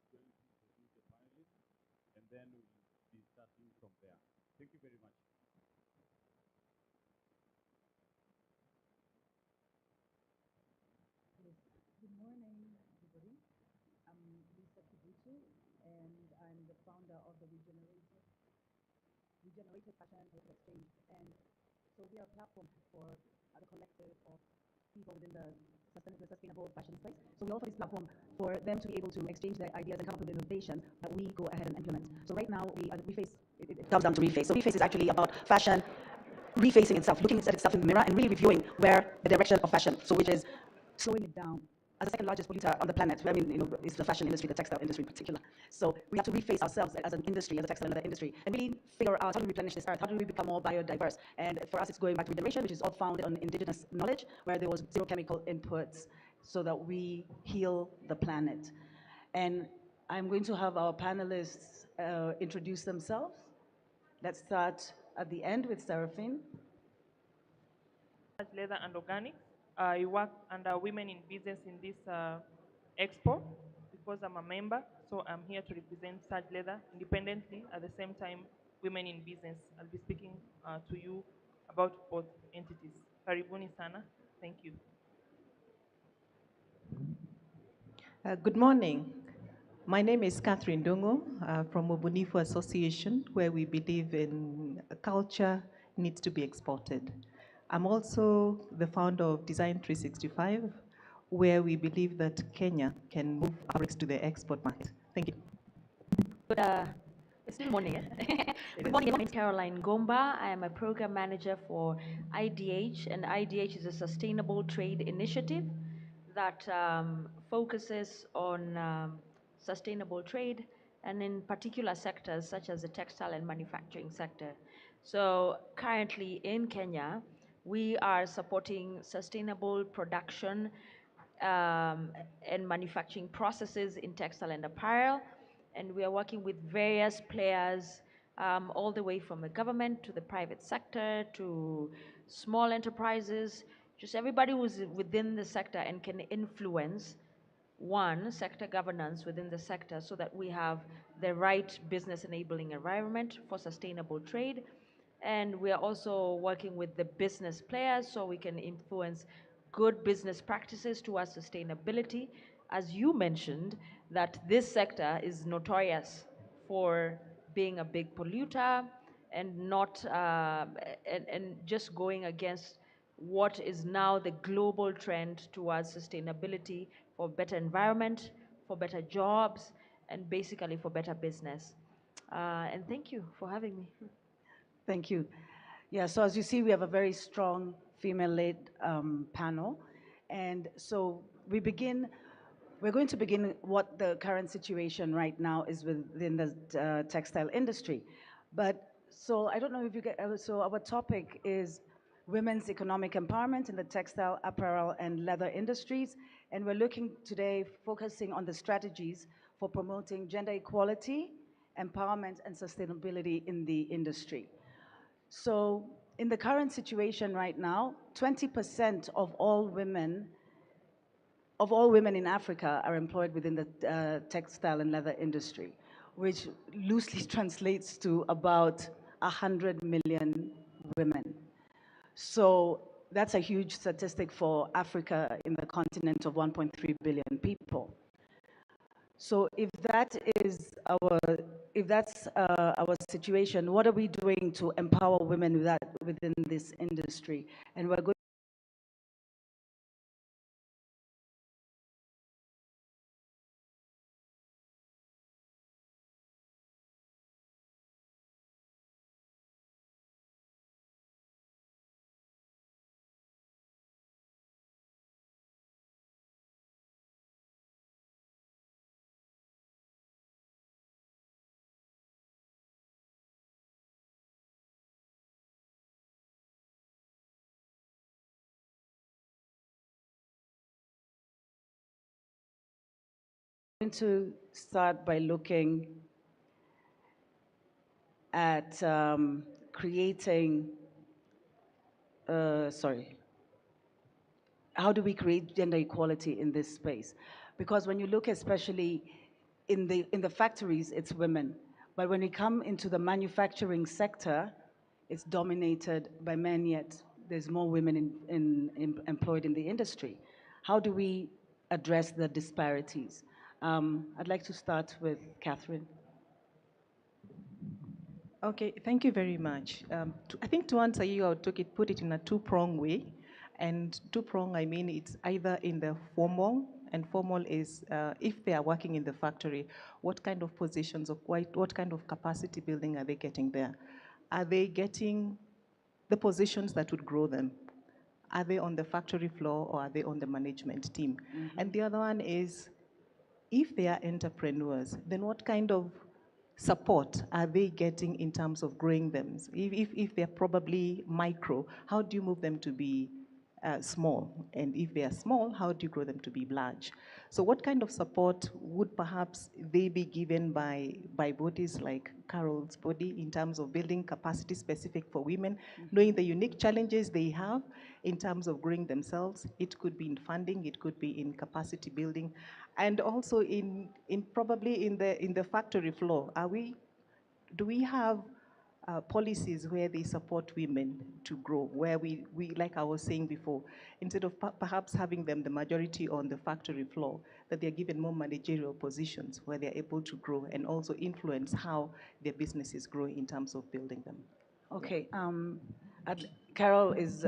going to introduce the panelists, and then we'll be starting from there. Thank you very much. Yes. Good morning, everybody. I'm Lisa Kibuchi, and I'm the founder of the Regenerated Fashion Exchange. And so we are a platform for the collective of people within the sustainable fashion space. So we offer this platform for them to be able to exchange their ideas and come up with innovation that we go ahead and implement. So right now, we face, it comes down to reface. So reface is actually about fashion refacing itself, looking at itself in the mirror and really reviewing where the direction of fashion, so which is slowing it down. As the second largest polluter on the planet, I mean, is the fashion industry, the textile industry in particular. So we have to reface ourselves as an industry, as a textile and leather industry, and really figure out how do we replenish this earth, how do we become more biodiverse. And for us, it's going back to regeneration, which is all founded on indigenous knowledge, where there was zero chemical inputs, so that we heal the planet. And I'm going to have our panelists introduce themselves. Let's start at the end with Seraphine. Leather and organics. I work under Women in Business in this expo because I'm a member. So I'm here to represent Surge Leather independently. At the same time, Women in Business. I'll be speaking to you about both entities. Karibuni sana. Thank you. Good morning. My name is Catherine Dungo from Ubunifu Association, where we believe in culture needs to be exported. I'm also the founder of Design 365, where we believe that Kenya can move fabrics to the export market. Thank you. It's still morning. Good morning. My name is Caroline Gomba. I am a program manager for IDH, and IDH is a sustainable trade initiative that focuses on sustainable trade and in particular sectors such as the textile and manufacturing sector. So currently in Kenya, we are supporting sustainable production and manufacturing processes in textile and apparel. And we are working with various players, all the way from the government to the private sector to small enterprises, just everybody who's within the sector and can influence one, sector governance within the sector so that we have the right business enabling environment for sustainable trade. And we are also working with the business players so we can influence good business practices towards sustainability. As you mentioned, that this sector is notorious for being a big polluter and not and just going against what is now the global trend towards sustainability for better environment, for better jobs, and basically for better business. And thank you for having me. Thank you. Yeah, so as you see, we have a very strong female-led panel. And so we're going to begin what the current situation right now is within the textile industry. But so I don't know if you get, so our topic is women's economic empowerment in the textile, apparel, and leather industries. And we're looking today, focusing on the strategies for promoting gender equality, empowerment, and sustainability in the industry. So in the current situation right now, 20% of all women in Africa are employed within the textile and leather industry, which loosely translates to about 100 million women. So that's a huge statistic for Africa in the continent of 1.3 billion people. So if that's our situation, what are we doing to empower women within this industry? And we're going to start by looking at creating, how do we create gender equality in this space? Because when you look especially in the factories, it's women. But when we come into the manufacturing sector, it's dominated by men, yet there's more women employed in the industry. How do we address the disparities? I'd like to start with Catherine. Okay, thank you very much. I think to answer you, I would put it in a two-prong way. And two-prong, I mean it's either in the formal, and formal is if they are working in the factory, what kind of positions, of what kind of capacity building are they getting there? Are they getting the positions that would grow them? Are they on the factory floor or are they on the management team? Mm-hmm. And the other one is, if they are entrepreneurs, then what kind of support are they getting in terms of growing them? If they're probably micro, how do you move them to be small? And if they are small, how do you grow them to be large? So what kind of support would perhaps they be given by bodies like Carol's body in terms of building capacity specific for women, knowing the unique challenges they have in terms of growing themselves? It could be in funding, it could be in capacity building, and also in probably in the factory floor. Do we have policies where they support women to grow, where we like I was saying before, instead of perhaps having them the majority on the factory floor, that they're given more managerial positions where they're able to grow and also influence how their businesses grow in terms of building them? Okay, Carol is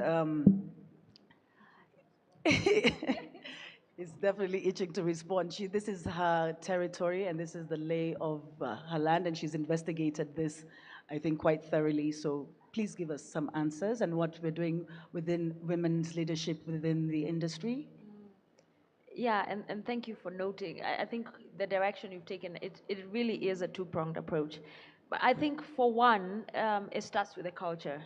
is definitely itching to respond. This is her territory, and this is the lay of her land, and she's investigated this, I think, quite thoroughly. So please give us some answers and what we're doing within women's leadership within the industry. Yeah, and thank you for noting. I think the direction you've taken, it really is a two-pronged approach. But I think for one, it starts with the culture.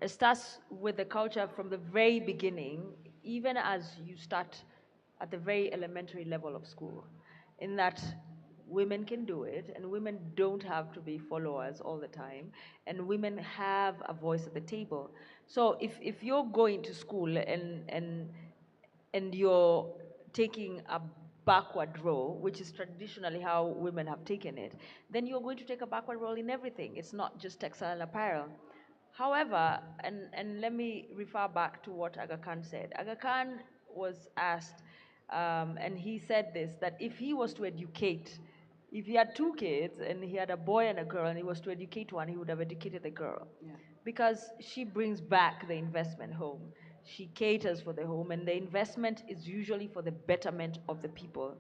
It starts with the culture from the very beginning, even as you start at the very elementary level of school, in that women can do it, and women don't have to be followers all the time, and women have a voice at the table. So if you're going to school and you're taking a backward role, which is traditionally how women have taken it, then you're going to take a backward role in everything. It's not just textile and apparel. However, and let me refer back to what Aga Khan said. Aga Khan was asked, and he said this, that if he was to educate, if he had two kids and he had a boy and a girl and he was to educate one, he would have educated the girl. Yeah. Because she brings back the investment home. She caters for the home, and the investment is usually for the betterment of the people.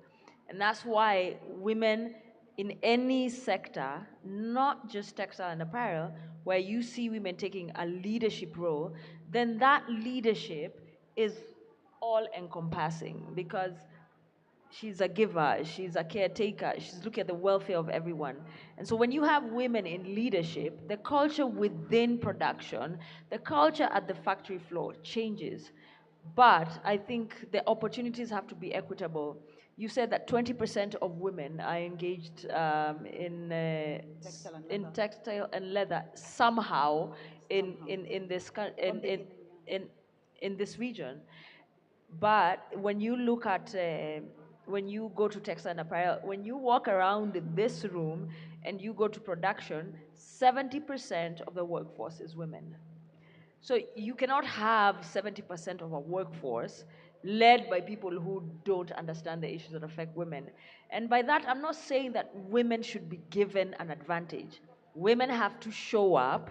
And that's why women in any sector, not just textile and apparel, where you see women taking a leadership role, then that leadership is all encompassing, because she's a giver, she's a caretaker, she's looking at the welfare of everyone. And so when you have women in leadership, the culture within production, the culture at the factory floor changes. But I think the opportunities have to be equitable. You said that 20% of women are engaged textile and leather somehow in this region. But when you look at, when you go to textile and apparel, when you walk around this room and you go to production, 70% of the workforce is women. So you cannot have 70% of a workforce led by people who don't understand the issues that affect women. And by that, I'm not saying that women should be given an advantage. Women have to show up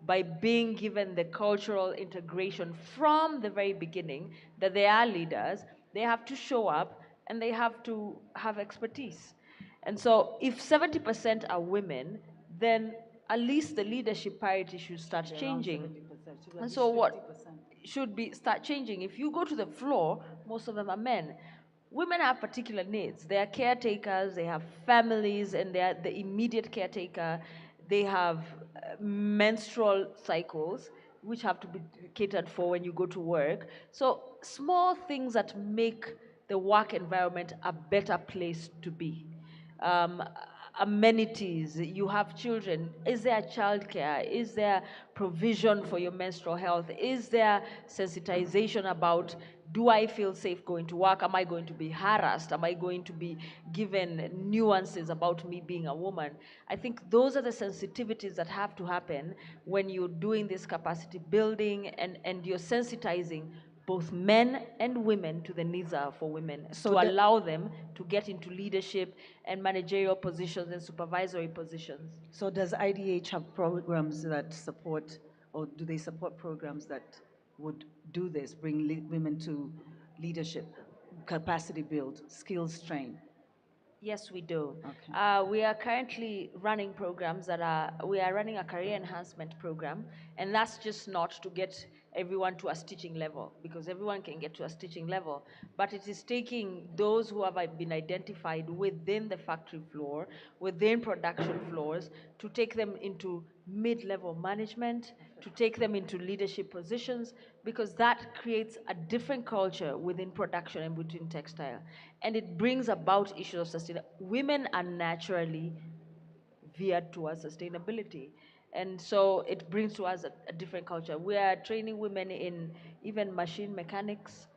by being given the cultural integration from the very beginning, that they are leaders. They have to show up and they have to have expertise. And so if 70% are women, then at least the leadership parity should start changing. And so what should be start changing? If you go to the floor, most of them are men. Women have particular needs. They are caretakers, they have families, and they are the immediate caretaker. They have menstrual cycles, which have to be catered for when you go to work. So small things that make the work environment a better place to be. Amenities, you have children, is there childcare, is there provision for your menstrual health, is there sensitization about Do I feel safe going to work? Am I going to be harassed? Am I going to be given nuances about me being a woman? I think those are the sensitivities that have to happen when you're doing this capacity building, and you're sensitizing both men and women to the needs for women, So to that- allow them to get into leadership and managerial positions and supervisory positions. So does IDH have programs that support, or do they support programs that would do this, bring women to leadership, capacity build, skills train? Yes, we do. Okay. We are currently running programs we are running a career enhancement program, and that's just not to get everyone to a stitching level, because everyone can get to a stitching level, but it is taking those who have been identified within the factory floor, within production floors, to take them into mid-level management, to take them into leadership positions, because that creates a different culture within production and within textile. And it brings about issues of sustainability. Women are naturally veered towards sustainability. And so it brings to us a different culture. We are training women in even machine mechanics,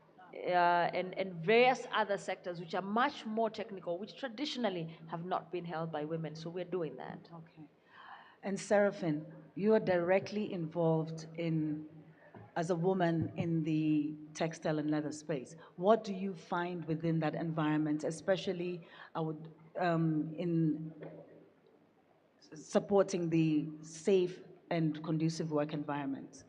and various other sectors which are much more technical, which traditionally have not been held by women. So we're doing that. Okay. And Seraphine, you are directly involved in, as a woman in the textile and leather space. What do you find within that environment, especially in supporting the safe and conducive work environment?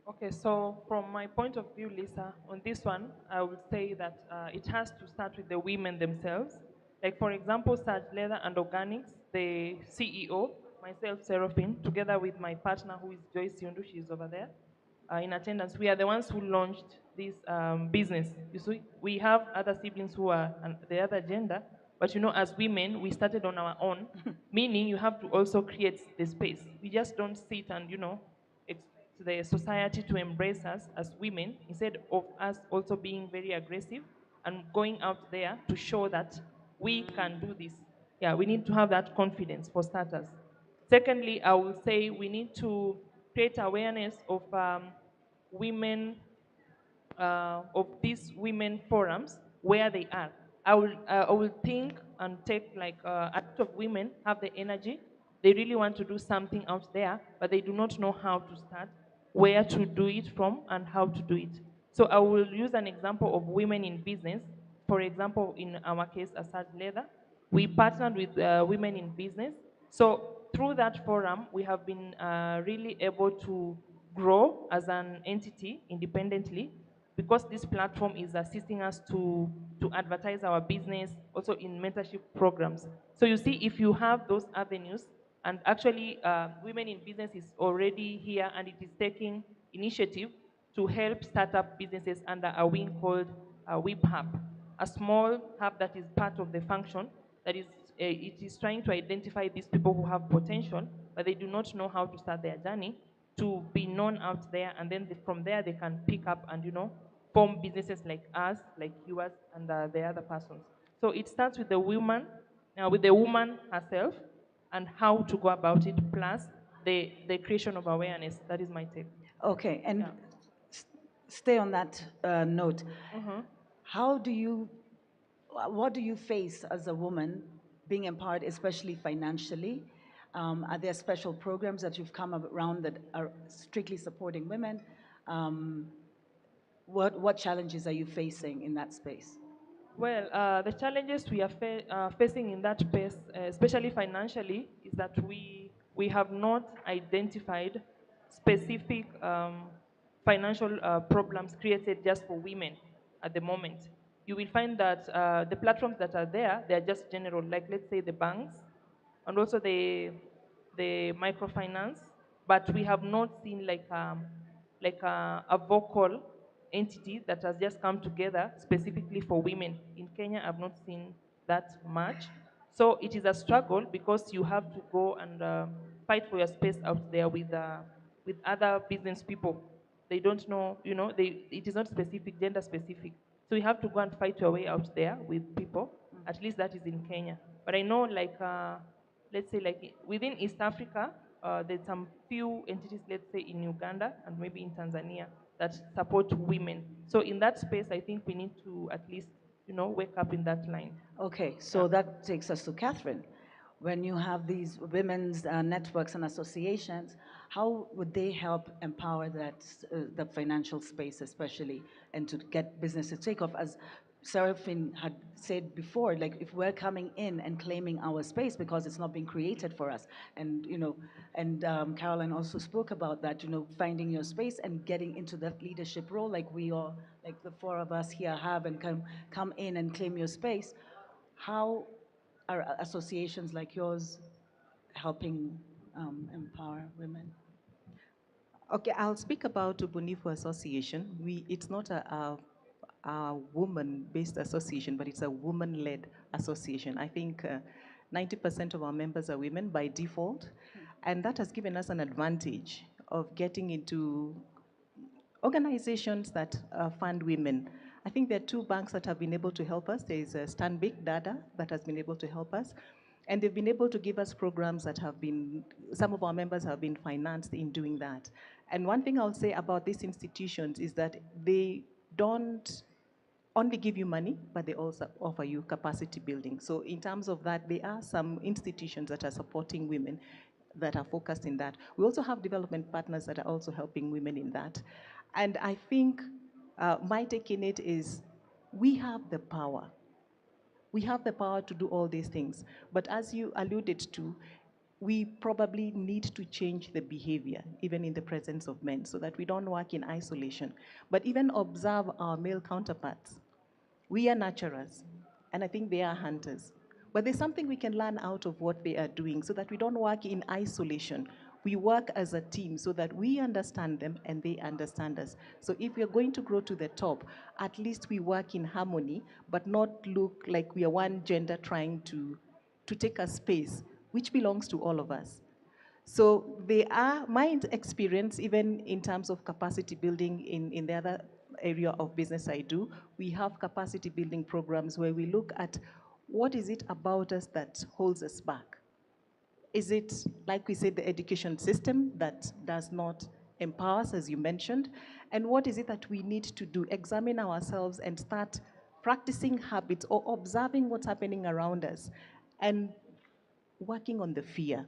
Okay, so from my point of view, Lisa, on this one, I would say that it has to start with the women themselves. Like, for example, Sarge Leather and Organics, the CEO, myself, Seraphine, together with my partner, who is Joyce Yundu, she's over there, in attendance. We are the ones who launched this business. You see, we have other siblings who are the other gender, but you know, as women, we started on our own, meaning you have to also create the space. We just don't sit and, you know, the society to embrace us as women, instead of us also being very aggressive and going out there to show that we can do this. Yeah, we need to have that confidence for starters. Secondly, I will say we need to create awareness of of these women forums where they are. I will think and take like a lot of women have the energy. They really want to do something out there, but they do not know how to start, where to do it from, and how to do it. So I will use an example of women in business. For example, in our case, Assad Leather, we partnered with women in business. So through that forum, we have been really able to grow as an entity independently, because this platform is assisting us to advertise our business, also in mentorship programs. So you see, if you have those avenues, and actually Women in Business is already here, and it is taking initiative to help start up businesses under a wing called WIP Hub, a small hub that is part of the function that is, it is trying to identify these people who have potential, but they do not know how to start their journey to be known out there, and then from there they can pick up and, you know, form businesses like us, like yours, and the other persons. So it starts with the woman herself, and how to go about it, plus the creation of awareness. That is my take. Okay, and Yeah. stay on that note. Mhm. How do you, what do you face as a woman being empowered, especially financially? Are there special programs that you've come around that are strictly supporting women? What challenges are you facing in that space? Well, the challenges we are facing in that space, especially financially, is that we have not identified specific financial problems created just for women at the moment. You will find that the platforms that are there, they are just general, like let's say the banks, and also the microfinance, but we have not seen like a vocal entity that has just come together specifically for women. In Kenya, I've not seen that much. So it is a struggle, because you have to go and fight for your space out there with other business people. They don't know, you know, it is not specific, gender specific. So you have to go and fight your way out there with people. At least that is in Kenya. But I know, like, let's say, like within East Africa, there's some few entities, let's say in Uganda and maybe in Tanzania. that support women. So in that space, I think we need to at least, wake up in that line. Okay, Yeah. so that takes us to Catherine. When you have these women's networks and associations, how would they help empower the financial space, especially, and to get business to take off? As Seraphine had said before, like if we're coming in and claiming our space because it's not being created for us, and Caroline also spoke about that, finding your space and getting into that leadership role, like we all, like the four of us here have, and come in and claim your space. How are associations like yours helping empower women? Okay, I'll speak about Ubunifu Association. It's not a woman-based association, but it's a woman-led association. I think 90% of our members are women by default, and that has given us an advantage of getting into organizations that fund women. I think there are two banks that have been able to help us. There is Stanbic Data that has been able to help us. And they've been able to give us programs that have been, some of our members have been financed in doing that. And one thing I'll say about these institutions is that they don't only give you money, but they also offer you capacity building. So in terms of that, there are some institutions that are supporting women that are focused in that. We also have development partners that are also helping women in that. And I think my take in it is we have the power. We have the power to do all these things. But as you alluded to, we probably need to change the behavior, even in the presence of men, so that we don't work in isolation. But even observe our male counterparts. We are nurturers, and I think they are hunters. But there's something we can learn out of what they are doing so that we don't work in isolation. We work as a team so that we understand them and they understand us. So if we're going to grow to the top, at least we work in harmony, but not look like we are one gender trying to take a space which belongs to all of us. So they are, my experience, even in terms of capacity building in the other area of business I do, we have capacity building programs where we look at what is it about us that holds us back. Is it, like we said, the education system that does not empower us, as you mentioned? And what is it that we need to do? Examine ourselves and start practicing habits or observing what's happening around us and working on the fear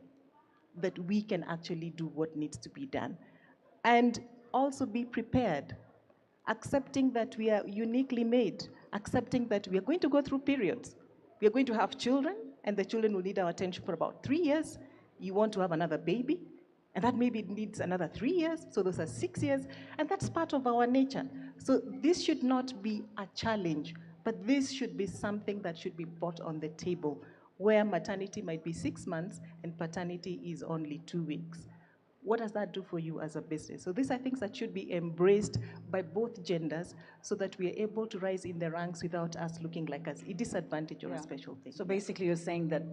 that we can actually do what needs to be done. And also be prepared, accepting that we are uniquely made, accepting that we are going to go through periods. We are going to have children, and the children will need our attention for about 3 years. You want to have another baby, and that maybe needs another 3 years, so those are 6 years, and that's part of our nature. So this should not be a challenge, but this should be something that should be brought on the table, where maternity might be 6 months and paternity is only 2 weeks. What does that do for you as a business? So these are things that should be embraced by both genders so that we are able to rise in the ranks without us looking like a disadvantage or a special thing. So basically you're saying that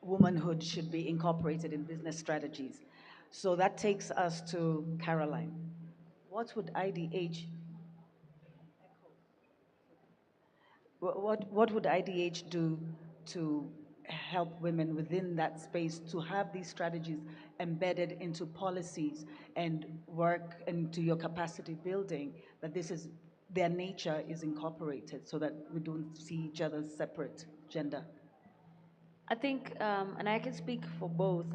womanhood should be incorporated in business strategies. So that takes us to Caroline. What would IDH what would IDH do to help women within that space to have these strategies embedded into policies and work into your capacity building, that this is their nature is incorporated so that we don't see each other as separate gender? I think, and I can speak for both,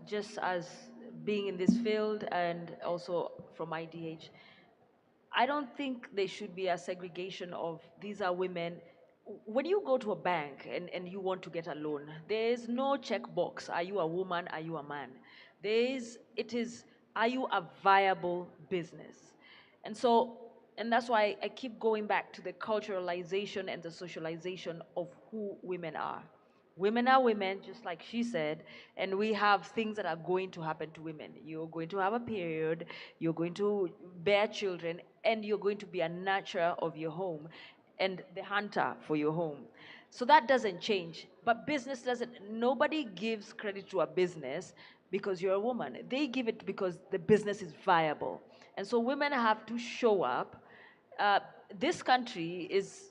just as being in this field and also from IDH, I don't think there should be a segregation of these are women. When you go to a bank and you want to get a loan, there is no checkbox. Are you a woman? Are you a man? It is, are you a viable business? And so, and that's why I keep going back to the culturalization and the socialization of who women are. Women are women, just like she said, and we have things that are going to happen to women. You're going to have a period, you're going to bear children, and you're going to be a nurturer of your home and the hunter for your home. So that doesn't change. But business doesn't, nobody gives credit to a business because you're a woman. They give it because the business is viable. And so women have to show up. This country is,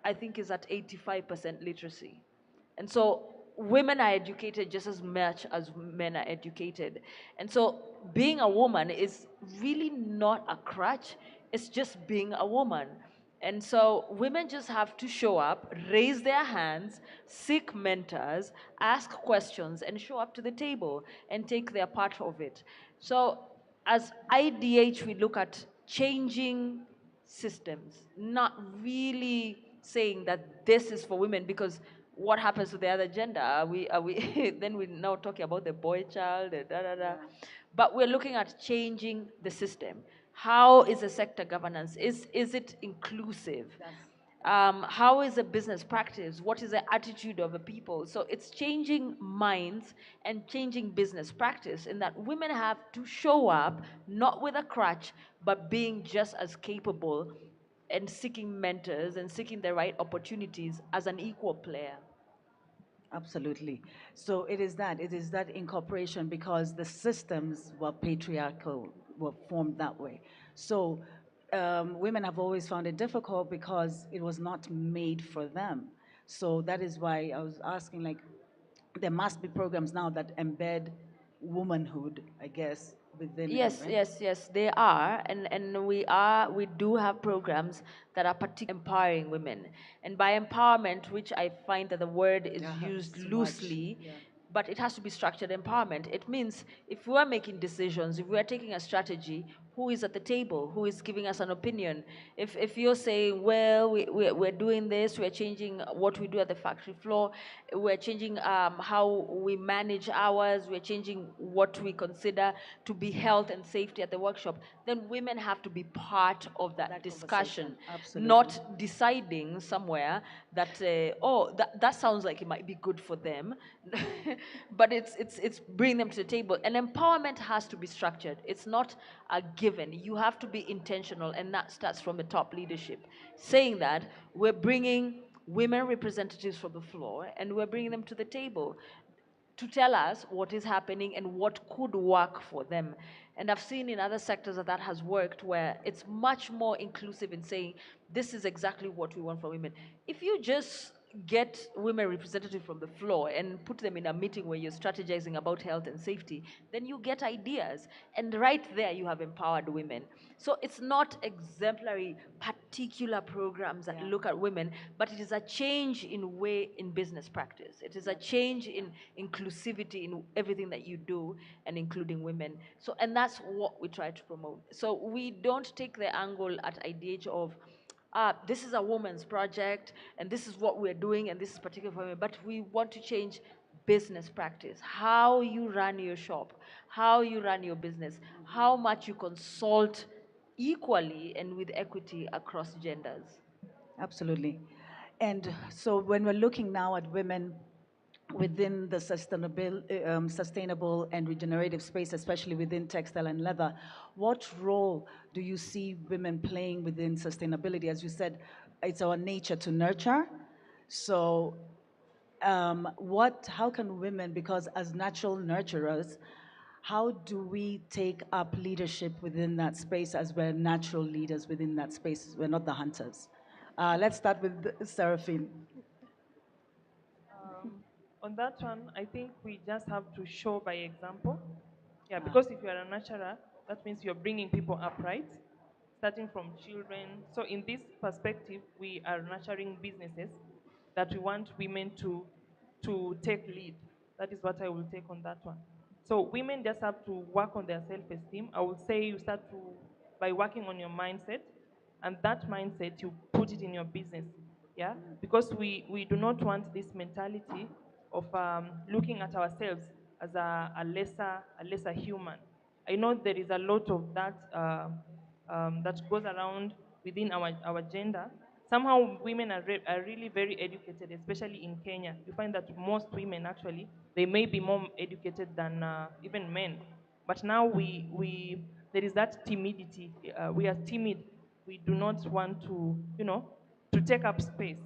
I think, is at 85% literacy. And so women are educated just as much as men are educated. And so being a woman is really not a crutch, it's just being a woman. And so women just have to show up, raise their hands, seek mentors, ask questions, and show up to the table and take their part of it. So as IDH, we look at changing systems, not really saying that this is for women, because what happens to the other gender? Are we then we're now talking about the boy child, the da da da. But we're looking at changing the system. How is the sector governance? Is it inclusive? How is a business practice? What is the attitude of the people? So it's changing minds and changing business practice in that women have to show up, not with a crutch, but being just as capable and seeking mentors and seeking the right opportunities as an equal player. Absolutely. So it is that incorporation because the systems were patriarchal, were formed that way. So women have always found it difficult because it was not made for them. So that is why I was asking, like, there must be programs now that embed womanhood, I guess, within it, Yes, right? yes, yes, they are, and we do have programs that are particularly empowering women. And by empowerment, which I find that the word is Yeah, used it's too much. loosely, Yeah. but it has to be structured empowerment. It means if we are making decisions, if we are taking a strategy, who is at the table, who is giving us an opinion? If you're saying, well, we're doing this, we're changing what we do at the factory floor, we're changing how we manage hours, we're changing what we consider to be health and safety at the workshop, then women have to be part of that discussion, Conversation, absolutely. not deciding somewhere that, oh, that sounds like it might be good for them, but it's bringing them to the table. And empowerment has to be structured. It's not a given. You have to be intentional, and that starts from the top leadership. Saying that we're bringing women representatives from the floor and we're bringing them to the table to tell us what is happening and what could work for them. And I've seen in other sectors that that has worked, where it's much more inclusive in saying, this is exactly what we want from women. If you just get women representatives from the floor and put them in a meeting where you're strategizing about health and safety, then you get ideas. And right there, you have empowered women. So it's not exemplary, particular programs that look at women, but it is a change in way in business practice. It is a change in inclusivity in everything that you do, and including women. So, and that's what we try to promote. So we don't take the angle at IDH of, this is a woman's project, and this is what we're doing, and this is particular for women, but we want to change business practice, how you run your shop, how you run your business, how much you consult equally and with equity across genders. Absolutely. And so when we're looking now at women within the sustainable and regenerative space, especially within textile and leather, what role do you see women playing within sustainability? As you said, it's our nature to nurture. So how can women, because as natural nurturers, how do we take up leadership within that space as we're natural leaders within that space? We're not the hunters. Let's start with Seraphine. On that one, I think we just have to show by example. Yeah, Ah, because if you are a nurturer, that means you're bringing people up, right? Starting from children. So in this perspective, we are nurturing businesses that we want women to take lead. That is what I will take on that one. So women just have to work on their self-esteem. I would say you start to by working on your mindset, and that mindset you put it in your business. Yeah, because we do not want this mentality of looking at ourselves as a lesser human. I know there is a lot of that that goes around within our gender. Somehow women are really very educated, especially in Kenya. You find that most women actually, they may be more educated than even men. But now there is that timidity. We are timid. We do not want to take up space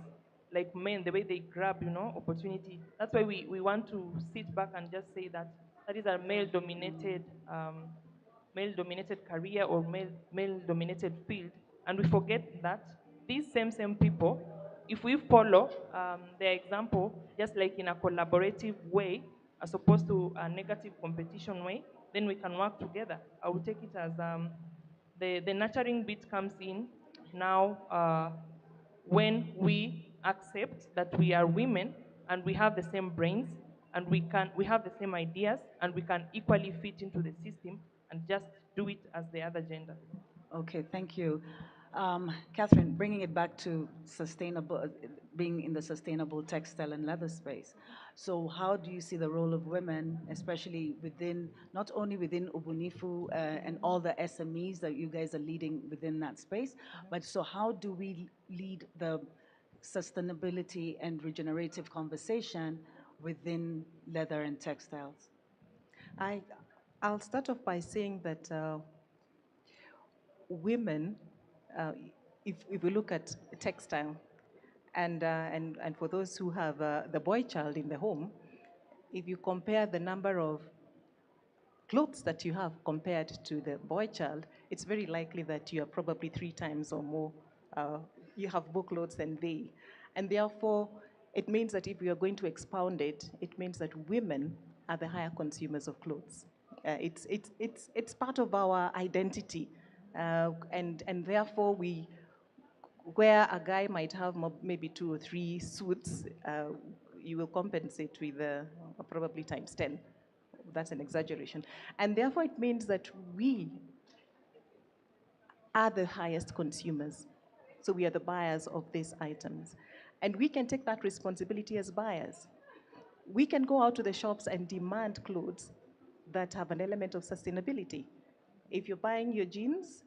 like men, the way they grab, opportunity. That's why we want to sit back and just say that that is a male dominated career or male dominated field, and we forget that these same people if we follow their example, just like in a collaborative way, as opposed to a negative competition way, then we can work together. I would take it as the nurturing bit comes in now when we accept that we are women and we have the same brains and we have the same ideas and we can equally fit into the system and just do it as the other gender. Okay, thank you. Catherine, bringing it back to sustainable, being in the sustainable textile and leather space. So how do you see the role of women, especially within, not only within Ubunifu and all the SMEs that you guys are leading within that space, but so how do we lead the sustainability and regenerative conversation within leather and textiles? I'll start off by saying that women, uh, if we look at textile, and for those who have the boy child in the home, if you compare the number of clothes that you have compared to the boy child, it's very likely that you are probably 3 times or more. You have more clothes than they. And therefore, it means that if we are going to expound it, it means that women are the higher consumers of clothes. It's part of our identity. And therefore, where a guy might have maybe 2 or 3 suits, you will compensate with probably times 10. That's an exaggeration. And therefore, it means that we are the highest consumers. So we are the buyers of these items. And we can take that responsibility as buyers. We can go out to the shops and demand clothes that have an element of sustainability. If you're buying your jeans,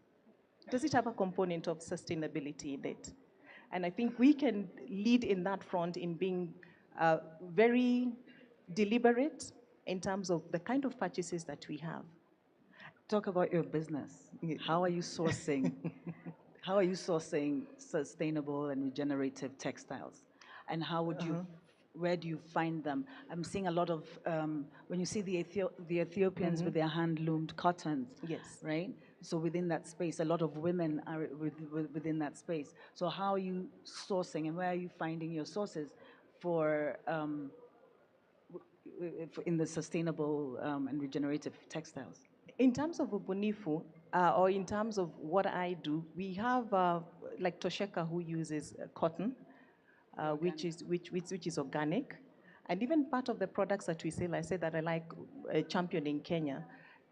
does it have a component of sustainability in it? And I think we can lead in that front in being very deliberate in terms of the kind of purchases that we have. Talk about your business. How are you sourcing? How are you sourcing sustainable and regenerative textiles? And how would you, where do you find them? I'm seeing a lot of, when you see the Ethiopians with their hand-loomed cottons, Yes. right? So within that space, a lot of women are within that space. So how are you sourcing and where are you finding your sources for, in the sustainable and regenerative textiles? In terms of Ubunifu, or in terms of what I do, we have like Tosheka, who uses cotton, which is organic, and even part of the products that we sell, I say that I like championing Kenya.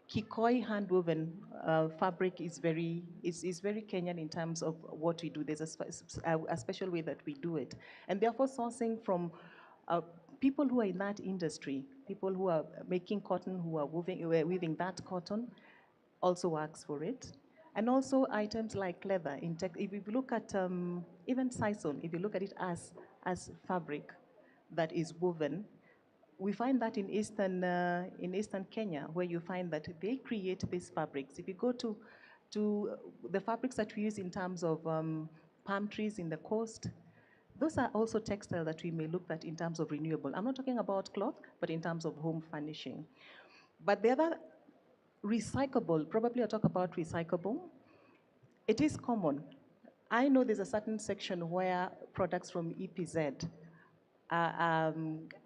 Kikoi handwoven fabric is very Kenyan in terms of what we do. There's a special way that we do it, and therefore sourcing from people who are in that industry, people who are making cotton, who are weaving that cotton, also works for it. And also items like leather. If you look at even sisal, if you look at it as fabric that is woven, we find that in eastern Kenya, where you find that they create these fabrics. If you go to the fabrics that we use in terms of palm trees in the coast, those are also textile that we may look at in terms of renewable. I'm not talking about cloth, but in terms of home furnishing. But the other recyclable, probably I'll talk about recyclable. It is common. I know there's a certain section where products from EPZ are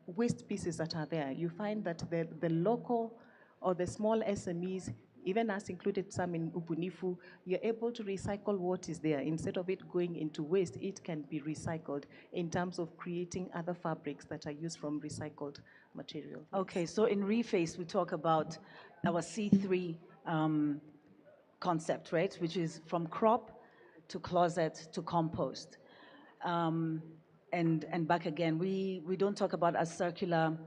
waste pieces that are there. You find that the local or the small SMEs, even us included some in Ubunifu, you're able to recycle what is there. Instead of it going into waste, it can be recycled in terms of creating other fabrics that are used from recycled material. Okay, so in Reface, we talk about our C3 concept, right? Which is from crop to closet to compost. And back again, we don't talk about a circular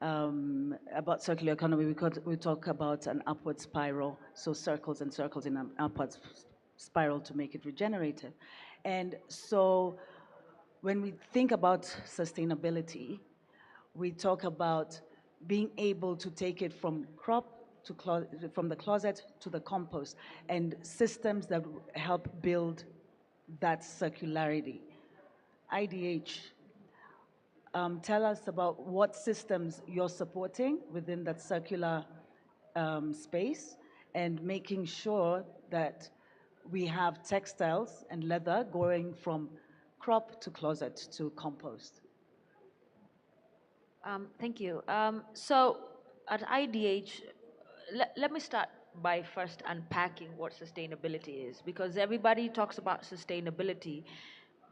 economy. We talk about an upward spiral, so circles and circles in an upward spiral to make it regenerative. And so when we think about sustainability, we talk about being able to take it from crop to from the closet to the compost, and systems that help build that circularity. IDH, tell us about what systems you're supporting within that circular space and making sure that we have textiles and leather going from crop to closet to compost. Thank you. So at IDH, let me start by first unpacking what sustainability is, because everybody talks about sustainability,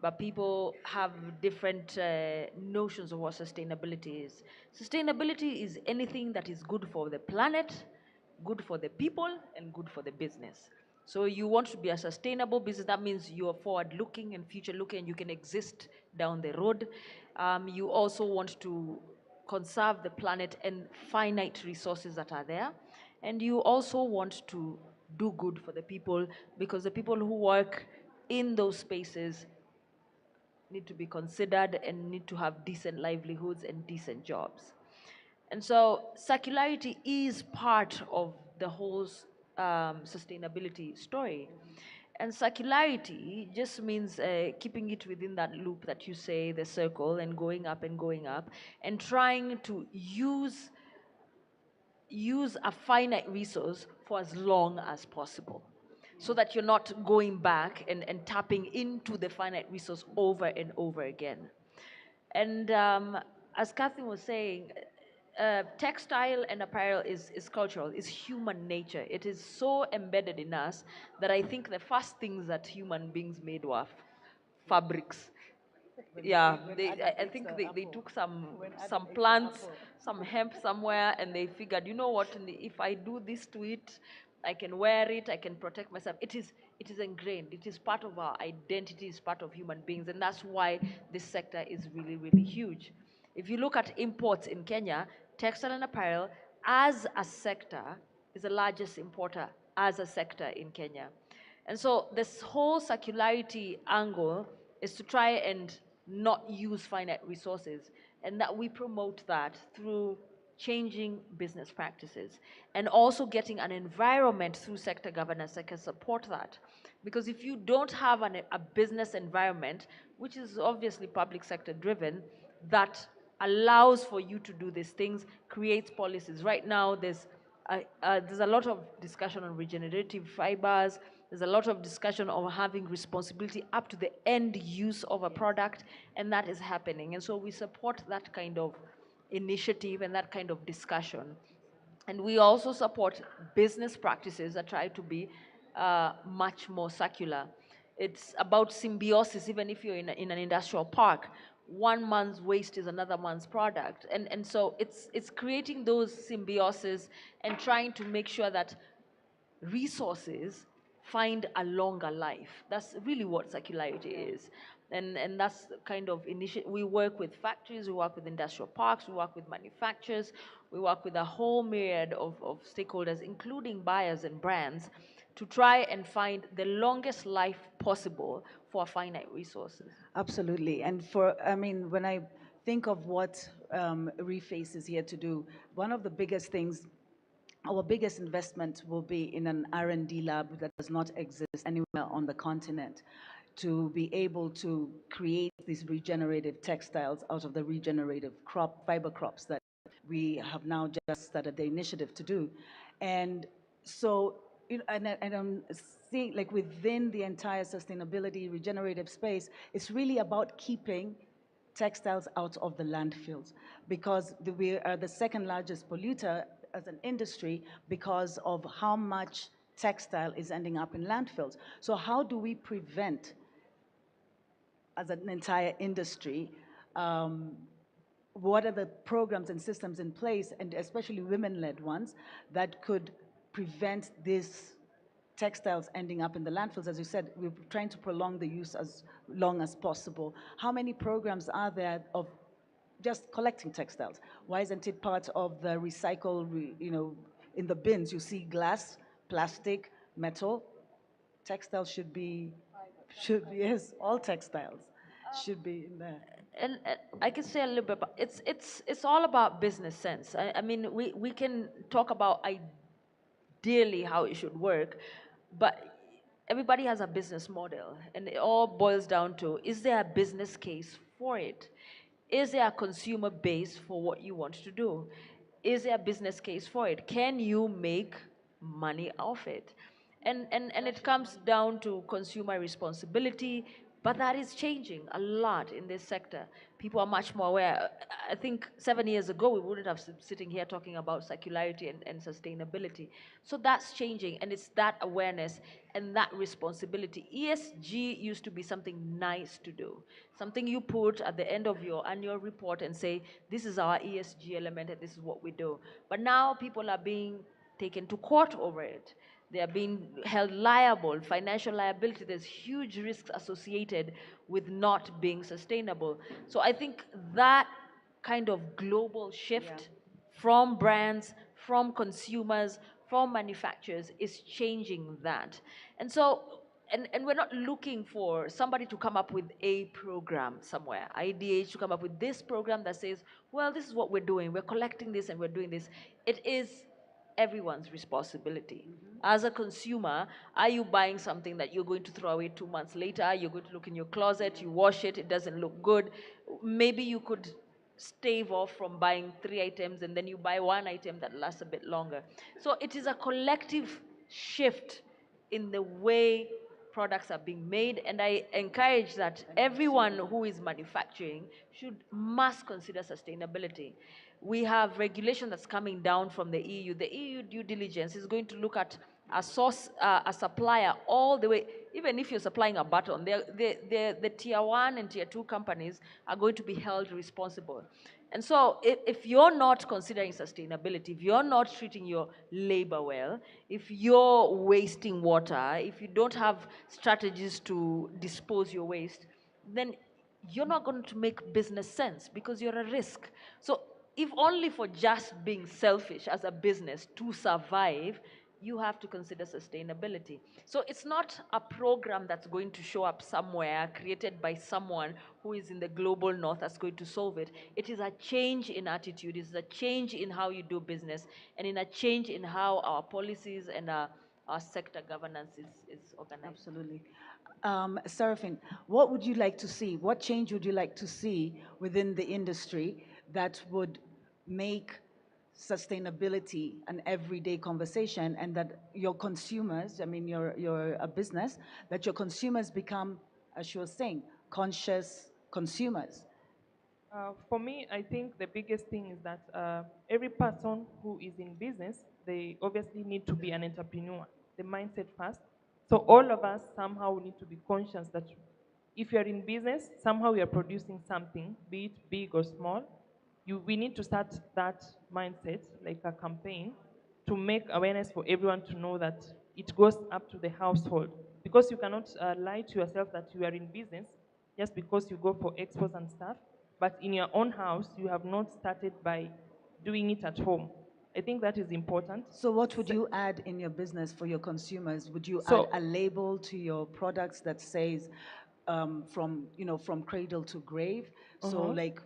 but people have different notions of what sustainability is. Sustainability is anything that is good for the planet, good for the people, and good for the business. So you want to be a sustainable business. That means you are forward-looking and future-looking, and you can exist down the road. You also want to conserve the planet and finite resources that are there. And you also want to do good for the people, because the people who work in those spaces need to be considered and need to have decent livelihoods and decent jobs. And so circularity is part of the whole sustainability story. And circularity just means keeping it within that loop that you say, the circle, and going up, and trying to use a finite resource for as long as possible, so that you're not going back and tapping into the finite resource over and over again. And as Catherine was saying, textile and apparel is cultural, is human nature. It is so embedded in us that I think the first things that human beings made were fabrics. Yeah, I think they took some plants, some hemp somewhere, and they figured, you know what, if I do this to it, I can wear it, I can protect myself. It is ingrained. It is part of our identity, it's part of human beings, and that's why this sector is really, really huge. If you look at imports in Kenya, textile and apparel as a sector is the largest importer as a sector in Kenya. And so this whole circularity angle is to try and not use finite resources, and that we promote that through changing business practices and also getting an environment through sector governance that can support that. Because if you don't have a business environment, which is obviously public sector driven, that allows for you to do these things, creates policies. Right now, there's a lot of discussion on regenerative fibers. There's a lot of discussion on having responsibility up to the end use of a product, and that is happening. And so we support that kind of initiative and that kind of discussion. And we also support business practices that try to be much more circular. It's about symbiosis, even if you're in an industrial park. One man's waste is another man's product. And so it's creating those symbiosis and trying to make sure that resources find a longer life. That's really what circularity is. And that's kind of initiative. We work with factories, we work with industrial parks, we work with manufacturers, we work with a whole myriad of stakeholders, including buyers and brands, to try and find the longest life possible for finite resources. Absolutely. And when I think of what Reface is here to do, one of the biggest things, our biggest investment will be in an R&D lab that does not exist anywhere on the continent, to be able to create these regenerative textiles out of the regenerative fiber crops that we have now just started the initiative to do. And so, and I'm seeing, like, within the entire sustainability regenerative space, it's really about keeping textiles out of the landfills, because we are the second largest polluter as an industry because of how much textile is ending up in landfills. So how do we prevent, as an entire industry, what are the programs and systems in place, and especially women-led ones, that could prevent these textiles ending up in the landfills? As you said, we're trying to prolong the use as long as possible. How many programs are there of just collecting textiles? Why isn't it part of the recycle, in the bins you see glass, plastic, metal? Textiles should be, yes, all textiles should be in there. And I can say a little bit about it's all about business sense. I mean, we can talk about ideally how it should work, but everybody has a business model, and it all boils down to, is there a business case for it? Is there a consumer base for what you want to do? Is there a business case for it? Can you make money off it? And it comes down to consumer responsibility, But that is changing a lot in this sector. People are much more aware. I think 7 years ago, we wouldn't have sitting here talking about circularity and sustainability. So that's changing, and it's that awareness and that responsibility. ESG used to be something nice to do, something you put at the end of your annual report and say, this is our ESG element and this is what we do. But now people are being taken to court over it. They are being held liable, financial liability. There's huge risks associated with not being sustainable. So I think that kind of global shift from brands, from consumers, from manufacturers is changing that. And so, and we're not looking for somebody to come up with a program somewhere, IDH to come up with this program that says, well, this is what we're doing. We're collecting this and we're doing this. It is everyone's responsibility. As a consumer, are you buying something that you're going to throw away 2 months later? You're going to look in your closet, you wash it, it doesn't look good. Maybe you could stave off from buying 3 items and then you buy 1 item that lasts a bit longer. So it is a collective shift in the way products are being made, and I encourage that everyone who is manufacturing must consider sustainability. We have regulation that's coming down from the EU. The EU due diligence is going to look at a source, a supplier all the way. Even if you're supplying a button, the tier 1 and tier 2 companies are going to be held responsible. And so if you're not considering sustainability, if you're not treating your labor well, if you're wasting water, if you don't have strategies to dispose your waste, then you're not going to make business sense because you're a risk. So if only for just being selfish as a business to survive, you have to consider sustainability. So it's not a program that's going to show up somewhere created by someone who is in the global north that's going to solve it. It is a change in attitude, it's a change in how you do business, and in a change in how our policies and our sector governance is organized. Absolutely. Seraphine, what would you like to see? What change would you like to see within the industry that would make sustainability an everyday conversation, and that your consumers, I mean, you're a business, that your consumers become, as she was saying, conscious consumers? For me, I think the biggest thing is that every person who is in business, they obviously need to be an entrepreneur, the mindset first. So all of us somehow need to be conscious that if you're in business, somehow we are producing something, be it big or small. We need to start that mindset, like a campaign, to make awareness for everyone to know that it goes up to the household. Because you cannot lie to yourself that you are in business just because you go for expos and stuff, but in your own house, you have not started by doing it at home. I think that is important. So what would you add in your business for your consumers? Would you So- add a label to your products that says from cradle to grave? So like,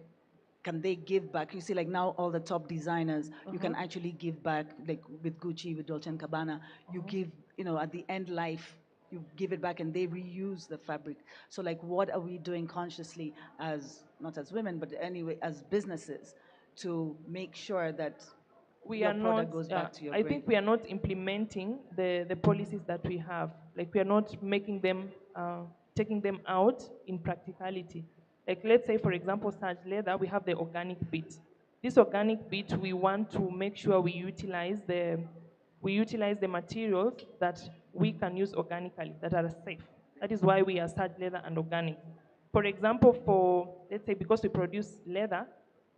can they give back? You see, like now all the top designers, you can actually give back, like with Gucci, with Dolce & Gabbana, you give, at the end life, you give it back and they reuse the fabric. So like, what are we doing consciously as, not as women, but anyway, as businesses, to make sure that your product goes back to your I grave? think we are not implementing the policies that we have. Like we are not making them, taking them out in practicality. Like let's say, for example, Sarge Leather, we have the organic bit. This organic bit, we want to make sure we utilize the materials that we can use organically, that are safe. That is why we are Sarge Leather and organic. For example, let's say because we produce leather,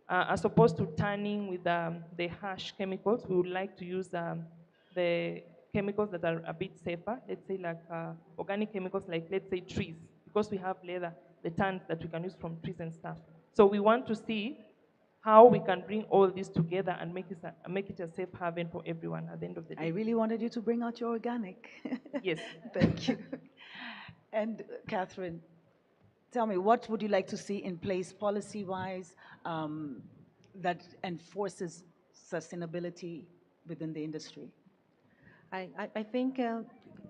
as opposed to tanning with the harsh chemicals, we would like to use the chemicals that are a bit safer, let's say like organic chemicals like, let's say, trees, because we have leather, the tans that we can use from trees and stuff. So we want to see how we can bring all this together and make it a safe haven for everyone at the end of the day. I really wanted you to bring out your organic. Yes. Thank you. And Catherine, tell me, what would you like to see in place policy-wise that enforces sustainability within the industry? I think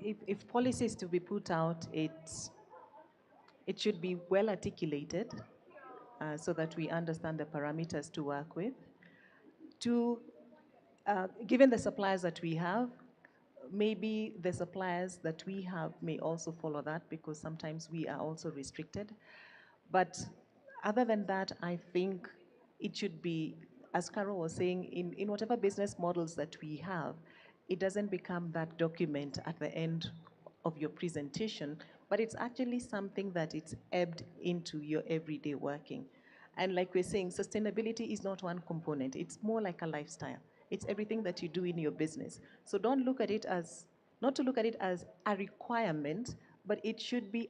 if policy is to be put out, it should be well articulated so that we understand the parameters to work with. Two, given the suppliers that we have, maybe the suppliers that we have may also follow that, because sometimes we are also restricted. But other than that, I think it should be, as Carol was saying, in whatever business models that we have, it doesn't become that document at the end of your presentation, but it's actually something that it's ebbed into your everyday working. And like we're saying, sustainability is not one component. It's more like a lifestyle. It's everything that you do in your business. So don't look at it as, not to look at it as a requirement, but it should be.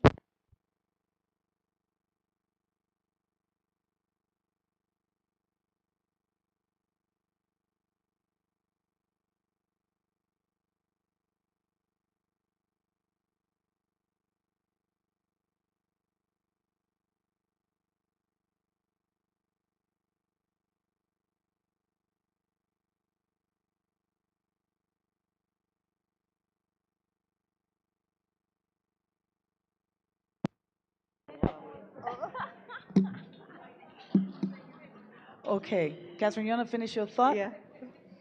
Okay, Catherine, you want to finish your thought? Yeah.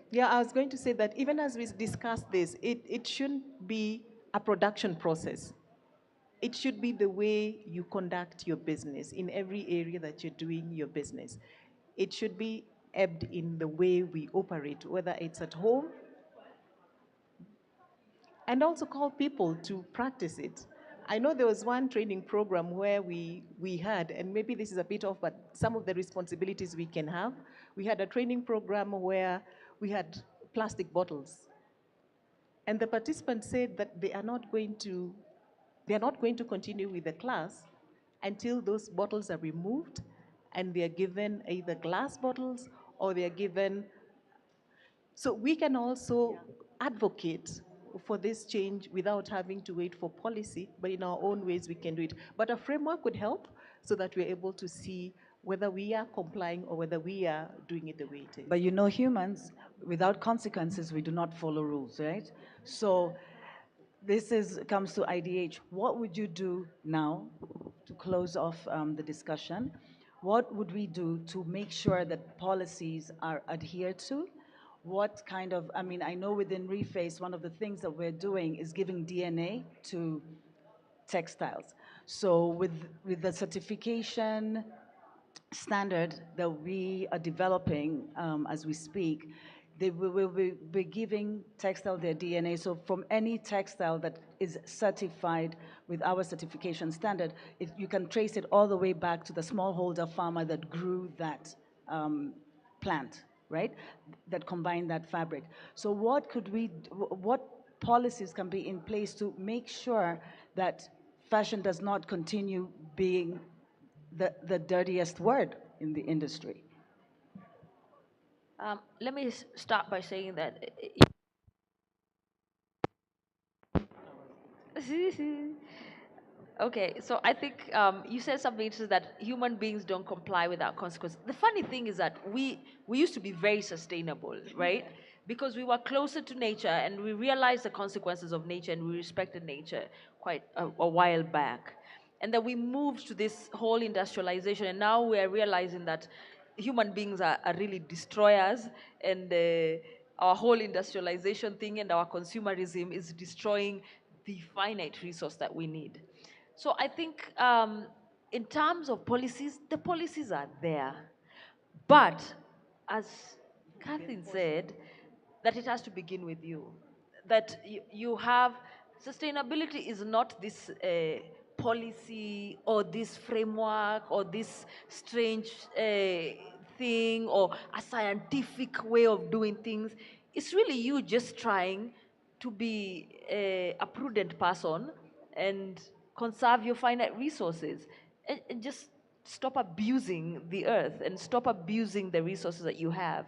Yeah, I was going to say that even as we discuss this, it shouldn't be a production process. It should be the way you conduct your business in every area that you're doing your business. It should be ebbed in the way we operate, whether it's at home, and also call people to practice it. I know there was one training program where we had, and maybe this is a bit off, but some of the responsibilities we can have. We had a training program where we had plastic bottles. And the participants said that they are not going to continue with the class until those bottles are removed and they are given either glass bottles or they are given. So we can also advocate for this change without having to wait for policy, but in our own ways we can do it. But a framework would help so that we're able to see whether we are complying or whether we are doing it the way it is. But you know, humans, without consequences, we do not follow rules, right? So this comes to IDH. What would you do now to close off the discussion? What would we do to make sure that policies are adhered to? What kind of, I mean, I know within Reface, one of the things that we're doing is giving DNA to textiles. So with the certification standard that we are developing as we speak, they will be giving textile their DNA. So from any textile that is certified with our certification standard, you can trace it all the way back to the smallholder farmer that grew that plant, right? That combined that fabric. So what policies can be in place to make sure that fashion does not continue being the dirtiest word in the industry? Let me start by saying that. Okay, so I think you said something interesting, that human beings don't comply without consequences. The funny thing is that we used to be very sustainable, right? Because we were closer to nature and we realized the consequences of nature and we respected nature quite a while back. And then we moved to this whole industrialization, and now we are realizing that human beings are really destroyers, and our whole industrialization thing and our consumerism is destroying the finite resource that we need. So I think in terms of policies, the policies are there. But as Catherine said, that it has to begin with you. That you have, sustainability is not this policy or this framework or this strange thing or a scientific way of doing things. It's really you just trying to be a prudent person and conserve your finite resources, and just stop abusing the earth and stop abusing the resources that you have.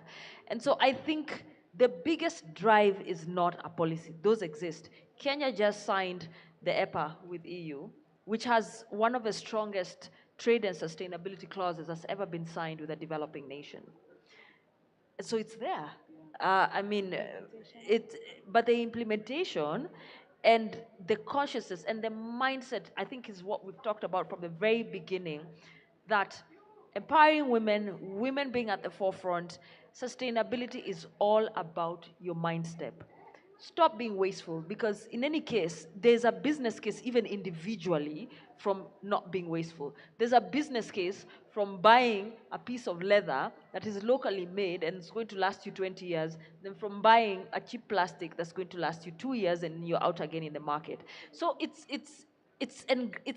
And so I think the biggest drive is not a policy. Those exist. Kenya just signed the EPA with EU, which has one of the strongest trade and sustainability clauses that's ever been signed with a developing nation. So it's there. I mean, but the implementation and the consciousness and the mindset, I think, is what we've talked about from the very beginning, that empowering women, women being at the forefront, sustainability is all about your mind step. stop being wasteful, because in any case, there's a business case even individually from not being wasteful. There's a business case from buying a piece of leather that is locally made and it's going to last you 20 years, than from buying a cheap plastic that's going to last you 2 years and you're out again in the market. So it's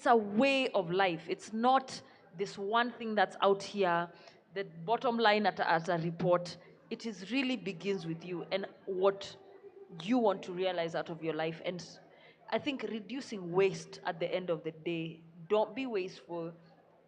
a way of life. It's not this one thing that's out here. The bottom line at a report, it is really begins with you and what you want to realize out of your life. And I think reducing waste at the end of the day, don't be wasteful.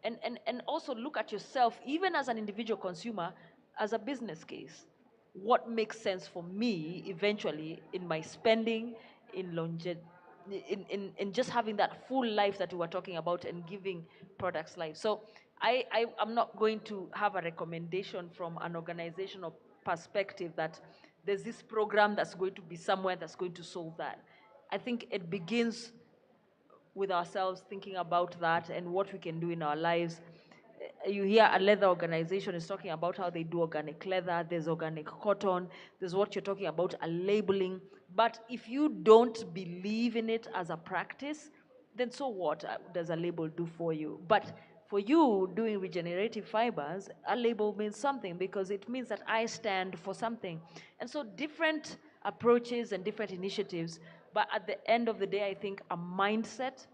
And also look at yourself, even as an individual consumer, as a business case. What makes sense for me eventually in my spending, in longevity, in just having that full life that we were talking about and giving products life. So I'm not going to have a recommendation from an organizational perspective that there's this program that's going to be somewhere that's going to solve that. I think it begins with ourselves thinking about that and what we can do in our lives. You hear a leather organization is talking about how they do organic leather, there's organic cotton, there's what you're talking about, a labeling. But if you don't believe in it as a practice, then so what does a label do for you? But for you doing regenerative fibers, a label means something because it means that I stand for something. And so different approaches and different initiatives, but at the end of the day, I think a mindset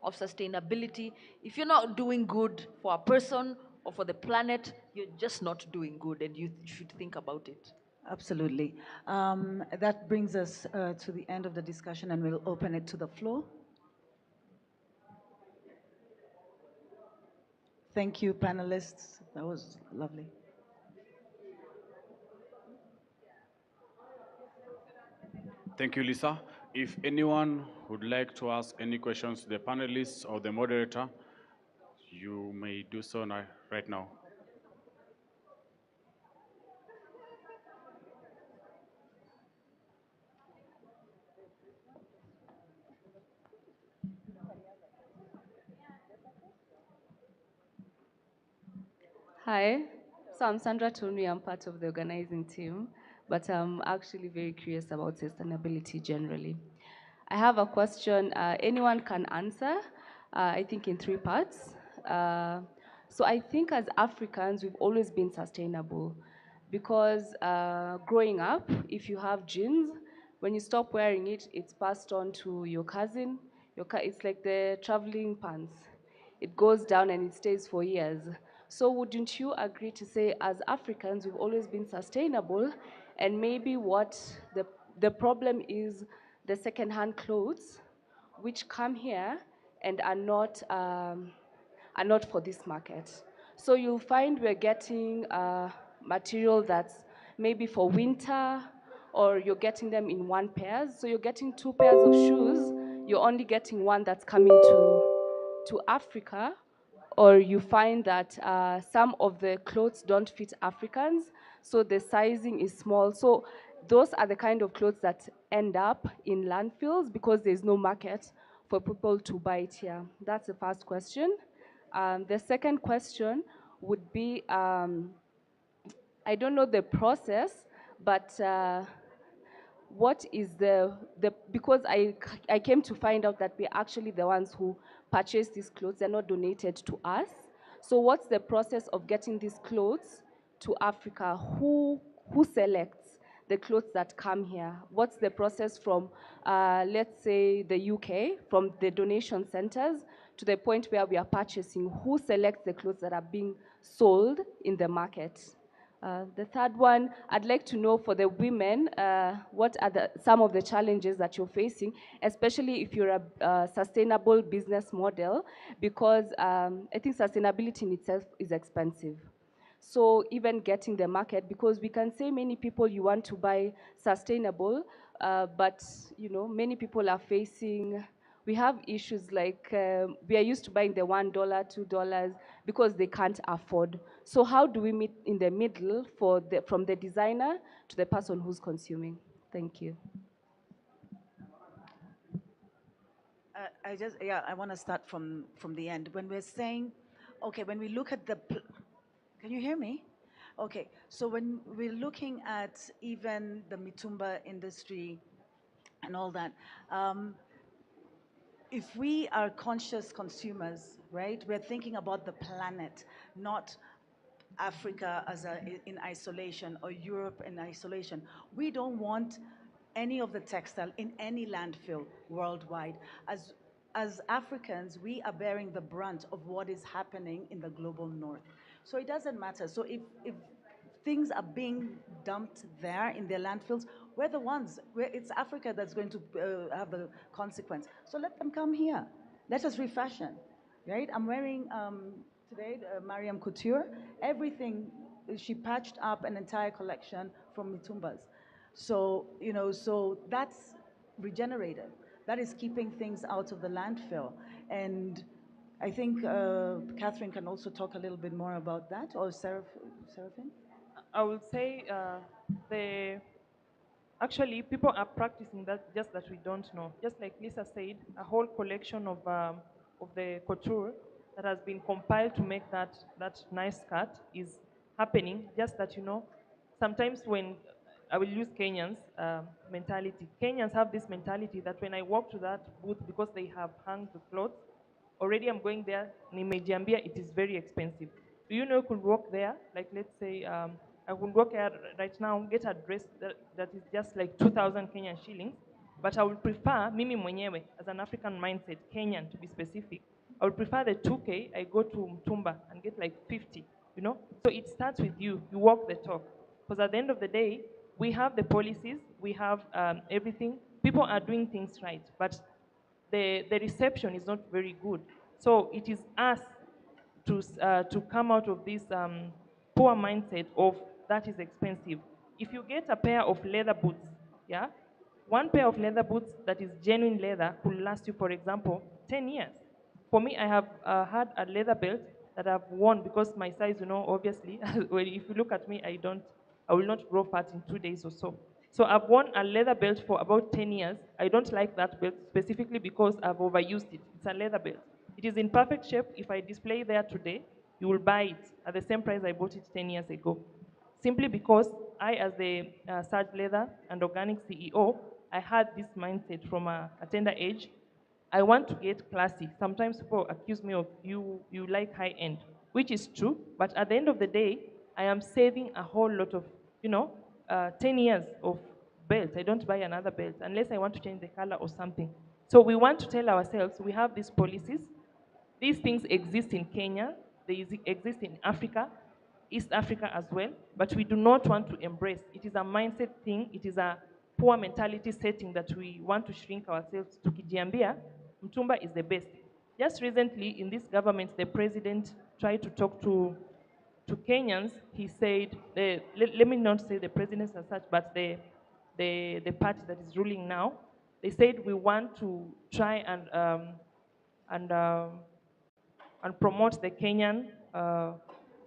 of sustainability. If you're not doing good for a person or for the planet, you're just not doing good, and you should think about it. Absolutely. That brings us to the end of the discussion, and we'll open it to the floor. Thank you, panelists. That was lovely. Thank you, Lisa. If anyone would like to ask any questions to the panelists or the moderator, you may do so now, right now. Hi, so I'm Sandra Tony. I'm part of the organizing team, but I'm actually very curious about sustainability generally. I have a question anyone can answer, I think in three parts. So I think as Africans, we've always been sustainable because growing up, if you have jeans, when you stop wearing it, it's passed on to your cousin. It's like the traveling pants. It goes down and it stays for years. So wouldn't you agree to say, as Africans, we've always been sustainable, and maybe what the problem is the second-hand clothes, which come here and are not for this market. So you'll find we're getting material that's maybe for winter, or you're getting them in one pairs. So you're getting two pairs of shoes, you're only getting one that's coming to Africa, or you find that some of the clothes don't fit Africans, so the sizing is small. So those are the kind of clothes that end up in landfills because there's no market for people to buy it here. That's the first question. The second question would be, I don't know the process, but what is because I came to find out that we're actually the ones who purchase these clothes, they're not donated to us. So what's the process of getting these clothes to Africa? Who selects the clothes that come here? What's the process from, let's say, the UK, from the donation centers to the point where we are purchasing? Who selects the clothes that are being sold in the market? The third one, I'd like to know for the women, what are some of the challenges that you're facing, especially if you're a sustainable business model, because I think sustainability in itself is expensive. So even getting the market, because we can say many people you want to buy sustainable, but you know, many people are facing, we have issues like we are used to buying the $1, $2 because they can't afford. So how do we meet in the middle from the designer to the person who's consuming? Thank you. I want to start from the end. When we're saying, okay, when we look at can you hear me? Okay, so when we're looking at even the mitumba industry and all that. If we are conscious consumers, right, we're thinking about the planet, not Africa in isolation or Europe in isolation. We don't want any of the textile in any landfill worldwide. As Africans, we are bearing the brunt of what is happening in the global north. So it doesn't matter. So if things are being dumped there in their landfills, we're the ones, it's Africa that's going to have the consequence. So let them come here. Let us refashion, right? I'm wearing today Mariam Couture. Everything, she patched up an entire collection from Mitumba's. So, so that's regenerated. That is keeping things out of the landfill. And I think Catherine can also talk a little bit more about that, or Seraphine? I would say the actually people are practicing that, just that we don't know. Just like Lisa said, a whole collection of the couture that has been compiled to make that nice skirt is happening. Just that sometimes when I will use Kenyans mentality. Kenyans have this mentality that when I walk to that booth, because they have hung the clothes, already I'm going there, nimejiambia it is very expensive. Do you know you could walk there, like let's say I could walk there right now, get a dress that is just like 2,000 Kenyan shillings, but I would prefer, mimi mwenyewe, as an African mindset, Kenyan to be specific, I would prefer the 2K, I go to Mtumba and get like 50, you know? So it starts with you walk the talk. Because at the end of the day, we have the policies, we have everything, people are doing things right, but the reception is not very good. So it is us to come out of this poor mindset of that is expensive. If you get a pair of leather boots, yeah, one pair of leather boots that is genuine leather could last you, for example, 10 years. For me, I have had a leather belt that I've worn because my size, obviously, well, if you look at me, I will not grow fat in 2 days or so. So I've worn a leather belt for about 10 years. I don't like that belt specifically because I've overused it. It's a leather belt. It is in perfect shape. If I display there today, you will buy it at the same price I bought it 10 years ago. Simply because I, as the Surge Leather and Organic CEO, I had this mindset from a tender age. I want to get classy. Sometimes people accuse me of you like high end, which is true. But at the end of the day, I am saving a whole lot of, 10 years of belt. I don't buy another belt unless I want to change the color or something. So we want to tell ourselves we have these policies. These things exist in Kenya. They exist in Africa, East Africa as well. But we do not want to embrace. It is a mindset thing. It is a poor mentality setting that we want to shrink ourselves to Kijiambia. Mtumba is the best. Just recently, in this government, the president tried to talk to Kenyans. He said, let me not say the president as such, but the party that is ruling now, they said we want to try and, um, and promote the Kenyan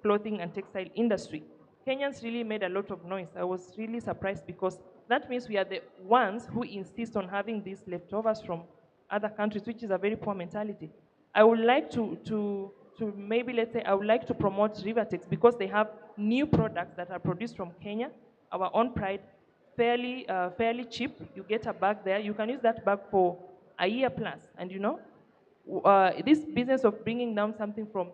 clothing and textile industry. Kenyans really made a lot of noise. I was really surprised because that means we are the ones who insist on having these leftovers from other countries, which is a very poor mentality. I would like to maybe, let's say, I would like to promote Rivertex because they have new products that are produced from Kenya, our own pride, fairly cheap. You get a bag there. You can use that bag for a year plus. And this business of bringing down something from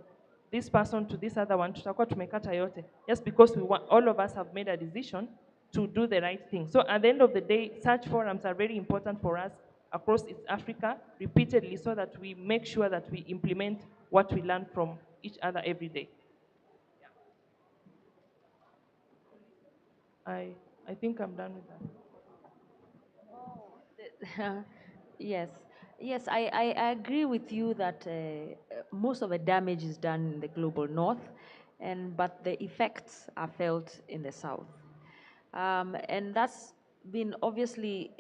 this person to this other one, tutakuwa tumekata yote, just because all of us have made a decision to do the right thing. So at the end of the day, such forums are very important for us across East Africa repeatedly so that we make sure that we implement what we learn from each other every day. I think I'm done with that. Yes, yes, I agree with you that most of the damage is done in the global north, but the effects are felt in the south. And that's been obviously,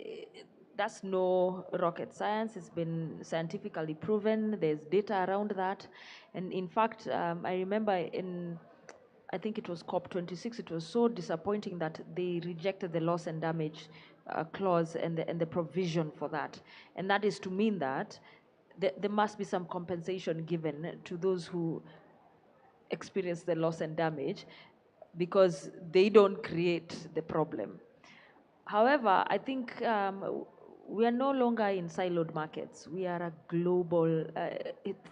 that's no rocket science. It's been scientifically proven. There's data around that. And in fact, I remember I think it was COP26, it was so disappointing that they rejected the loss and damage clause and the provision for that. And that is to mean that there must be some compensation given to those who experience the loss and damage because they don't create the problem. However, I think we are no longer in siloed markets. We are a global,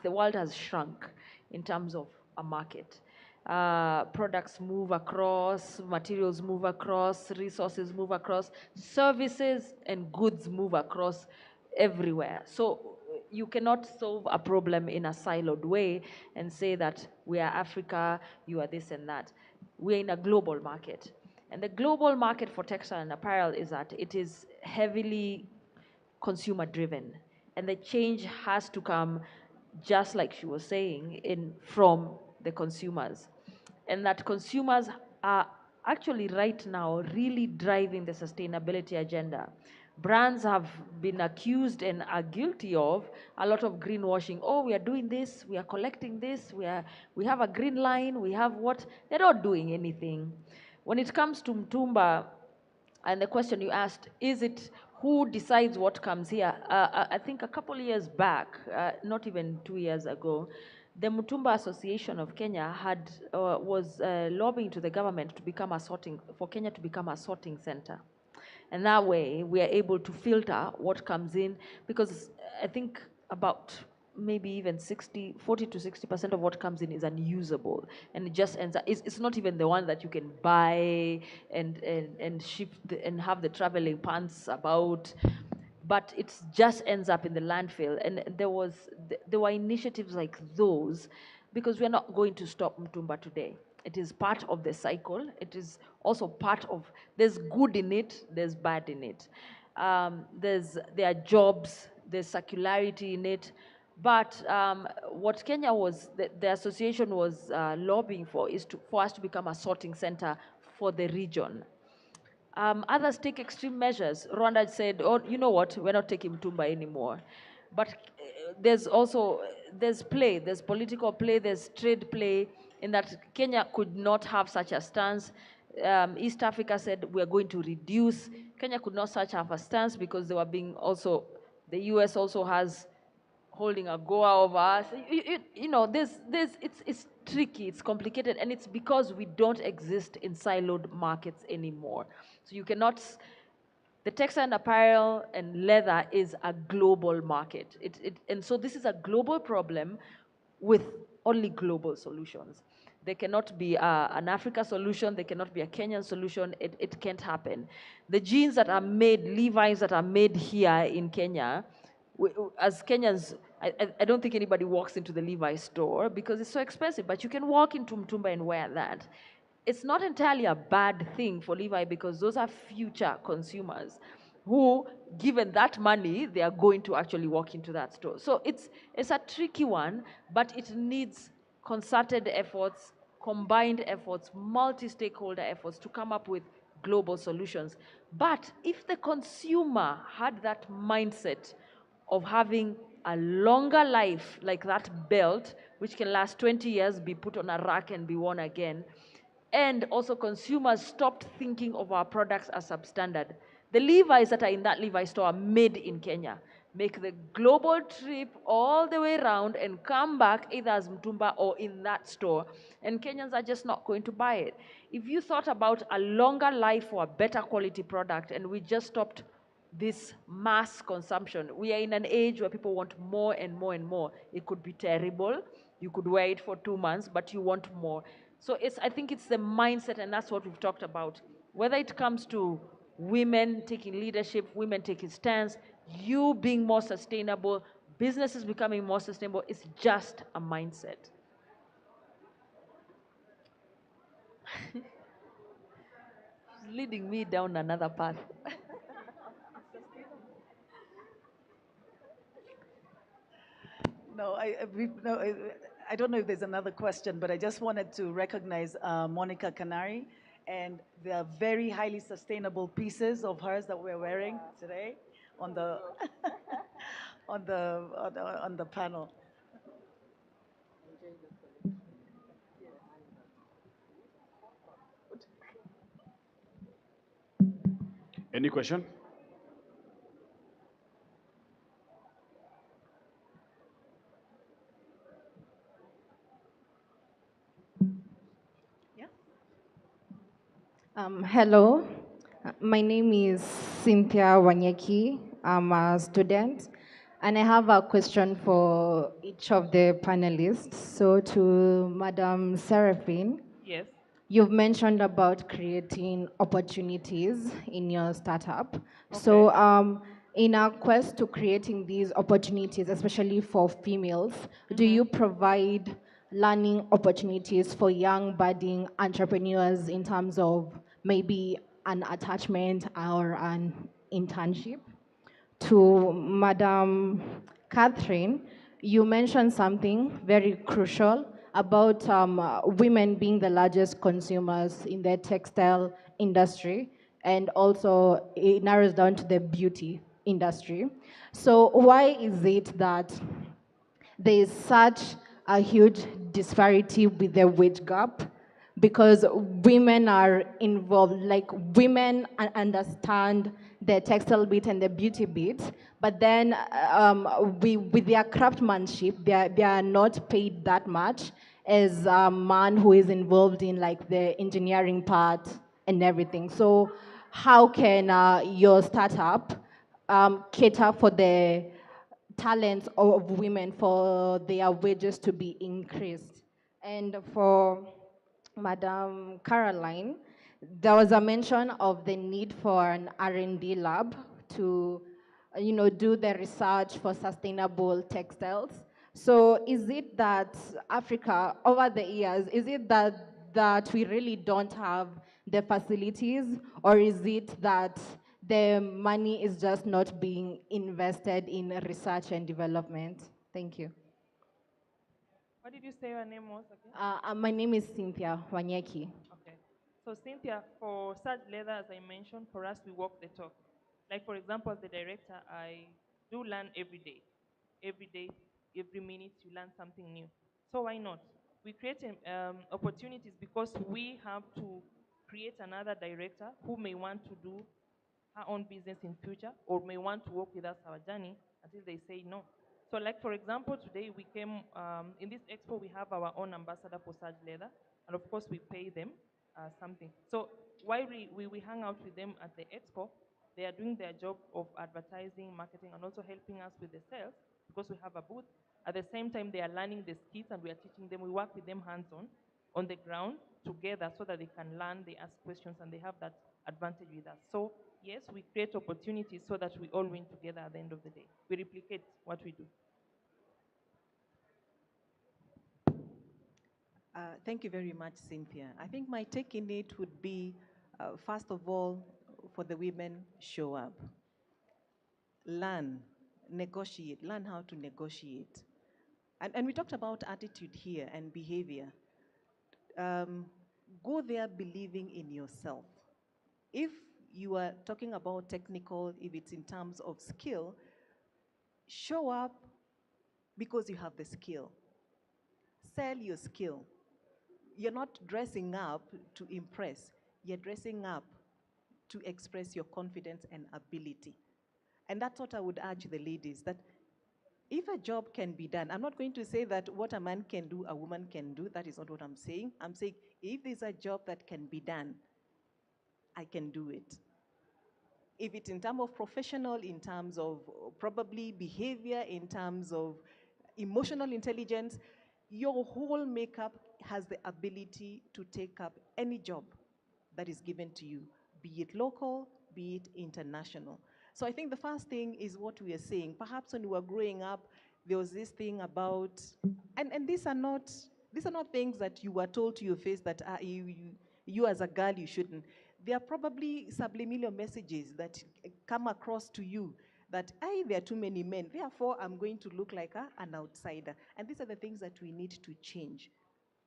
the world has shrunk in terms of a market. Products move across, materials move across, resources move across, services and goods move across everywhere. So you cannot solve a problem in a siloed way and say that we are Africa, you are this and that. We're in a global market. And the global market for textile and apparel is that it is heavily consumer driven. And the change has to come, just like she was saying, from the consumers. And that consumers are actually right now really driving the sustainability agenda. Brands have been accused and are guilty of a lot of greenwashing. Oh, we are doing this, we are collecting this, we have a green line, we have what? They're not doing anything. When it comes to Mtumba, and the question you asked, is it who decides what comes here? I think a couple years back, not even 2 years ago, the Mutumba Association of Kenya was lobbying to the government to become for Kenya to become a sorting center. And that way, we are able to filter what comes in, because I think about maybe even 40 to 60% of what comes in is unusable, and it just ends up, it's not even the one that you can buy and ship and have the traveling pants about, but it just ends up in the landfill. And there were initiatives like those, because we're not going to stop Mtumba today. It is part of the cycle. It is also part of, there's good in it, there's bad in it. There are jobs, there's circularity in it. But what Kenya the association was lobbying for is for us to become a sorting center for the region. Others take extreme measures. Rwanda said, oh, you know what, we're not taking Mtumba anymore. But there's play, there's political play, there's trade play, in that Kenya could not have such a stance. East Africa said, we're going to reduce. Kenya could not such have a stance because they were being also, the US also has holding a goa over us. You know, it's tricky, it's complicated, and it's because we don't exist in siloed markets anymore. So you cannot, the textile and apparel and leather is a global market. And so this is a global problem with only global solutions. There cannot be an Africa solution, there cannot be a Kenyan solution, it can't happen. The jeans that are made, Levi's that are made here in Kenya, as Kenyans, I don't think anybody walks into the Levi's store because it's so expensive, but you can walk into Mtumba and wear that. It's not entirely a bad thing for Levi, because those are future consumers who, given that money, they are going to actually walk into that store. So it's a tricky one, but it needs concerted efforts, combined efforts, multi-stakeholder efforts to come up with global solutions. But if the consumer had that mindset of having a longer life, like that belt, which can last 20 years, be put on a rack and be worn again, and also consumers stopped thinking of our products as substandard. The Levi's that are in that Levi's store are made in Kenya. Make the global trip all the way around and come back either as Mtumba or in that store. And Kenyans are just not going to buy it. If you thought about a longer life for a better quality product, and we just stopped this mass consumption. We are in an age where people want more and more and more. It could be terrible. You could wear it for 2 months, but you want more. So I think it's the mindset, and that's what we've talked about. Whether it comes to women taking leadership, women taking stance, you being more sustainable, businesses becoming more sustainable, it's just a mindset. She's leading me down another path. No, I don't know if there's another question, but I just wanted to recognize Monica Canary and the very highly sustainable pieces of hers that we're wearing today on the on the panel. Any question? Hello, my name is Cynthia Wanyeki. I'm a student, and I have a question for each of the panelists. So, to Madam Seraphine, Yes. you've mentioned about creating opportunities in your startup. Okay. So, in our quest to creating these opportunities, especially for females, do you provide learning opportunities for young budding entrepreneurs in terms of maybe an attachment or an internship? To Madam Catherine, you mentioned something very crucial about women being the largest consumers in the textile industry, and also it narrows down to the beauty industry. So why is it that there is such a huge disparity with the wage gap? Because women are involved, like women understand the textile bit and the beauty bit, but then with their craftsmanship, they are not paid that much as a man who is involved in like the engineering part and everything. So how can your startup cater for the talents of women for their wages to be increased? And for Madam Caroline, there was a mention of the need for an R&D lab to, do the research for sustainable textiles. So is it that Africa, over the years, is it that we really don't have the facilities, or is it that the money is just not being invested in research and development? Thank you. What did you say your name was again? My name is Cynthia Wanyeki. Okay. So Cynthia, for Surge Leather, as I mentioned, for us, we walk the talk. Like, for example, as the director, I do learn every day. Every day, every minute, you learn something new. So why not? We create opportunities because we have to create another director who may want to do her own business in future or may want to work with us our journey until they say no. So like for example, today we came, in this expo we have our own ambassador for Surge Leather, and of course we pay them something. So while we hang out with them at the expo, they are doing their job of advertising, marketing, and also helping us with the sales because we have a booth. At the same time, they are learning the skills and we are teaching them. We work with them hands-on on the ground together so that they can learn, they ask questions, and they have that advantage with us. So yes, we create opportunities so that we all win together at the end of the day. We replicate what we do. Thank you very much, Cynthia. I think my take in it would be, first of all, for the women, show up. Learn, negotiate, learn how to negotiate. And we talked about attitude here and behavior. Go there believing in yourself. If you are talking about technical, if it's in terms of skill, show up because you have the skill. Sell your skill. You're not dressing up to impress. You're dressing up to express your confidence and ability. And that's what I would urge the ladies, that if a job can be done, I'm not going to say that what a man can do, a woman can do. That is not what I'm saying. I'm saying if there's a job that can be done, I can do it. If it's in terms of professional, in terms of probably behavior, in terms of emotional intelligence, your whole makeup has the ability to take up any job that is given to you, be it local, be it international. So I think the first thing is what we are saying. Perhaps when we were growing up, there was this thing about, and these are not things that you were told to your face that you as a girl, you shouldn't. There are probably subliminal messages that come across to you that, there are too many men, therefore I'm going to look like an outsider. And these are the things that we need to change.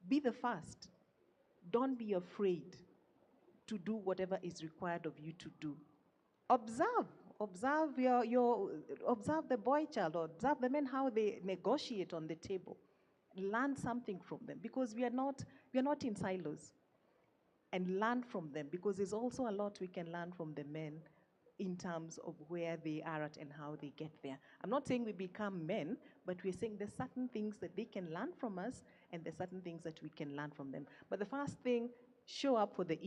Be the first. Don't be afraid to do whatever is required of you to do. Observe. Observe observe the boy child, or observe the men, how they negotiate on the table. Learn something from them, because we are not in silos. And learn from them, because there's also a lot we can learn from the men in terms of where they are at and how they get there. I'm not saying we become men, but we're saying there's certain things that they can learn from us, and there's certain things that we can learn from them. But the first thing, show up for the